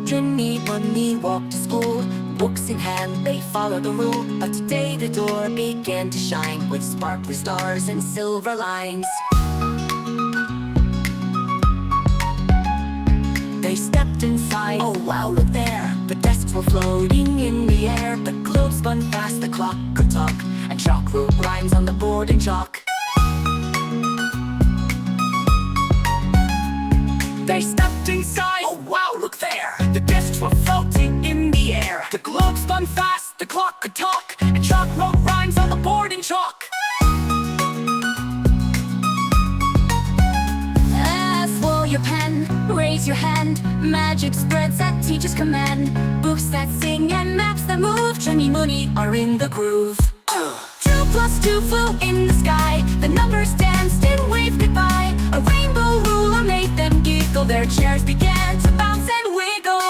Chunni Munni walked to school, books in hand, they followed the rule. But today the door began to shine with sparkly stars and silver lines. They stepped inside, oh wow, look there. The desks were floating in the air. The globe spun fast, the clock could talk, and chalk wrote rhymes on the board in chalk. They stepped inside, oh wow, look there. The desks were floating in the air. The globe spun fast, the clock could talk, and chalk wrote rhymes on the board in chalk. Ask for your pen, raise your hand. Magic spreads at teacher's command. Books that sing and maps that move. Chunni Munni are in the groove. 2+2 flew in the sky. The numbers danced and waved goodbye. A rainbow ruler made them giggle. Their chairs began to bounce and wiggle.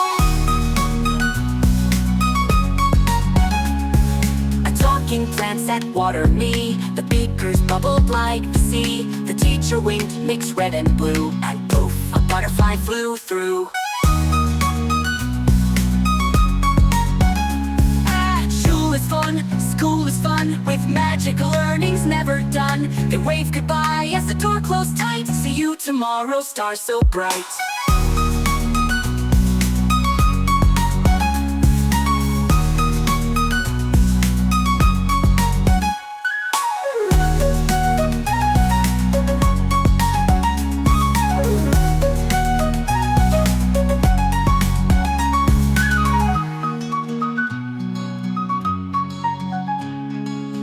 A talking plant said, water me. The beakers bubbled like the sea. The teacher winked, mixed red and blue, and poof, a butterfly flew through. Is fun, school is fun, with magic learning's never done. They wave goodbye as the door closed tight. See you tomorrow, stars so bright.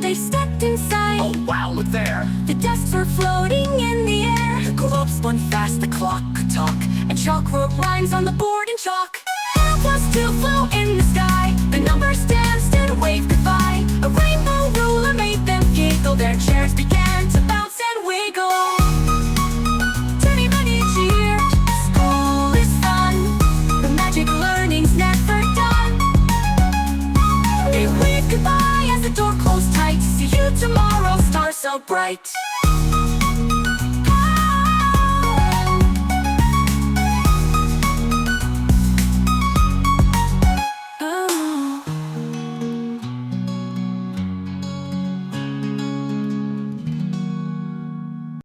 They stepped inside, oh wow, look there. The desks were floating in the air. The globe spun fast, the clock could talk, and chalk wrote rhymes on the board in chalk. 2+2 flew in the sky. The numbers danced and waved goodbye. A rainbow ruler made them giggle. Their chairs began to bounce and wiggle. Chunni Munni cheered, school is fun. The magic learning's never done. They waved goodbye as the door closed tight. See you tomorrow, stars so bright.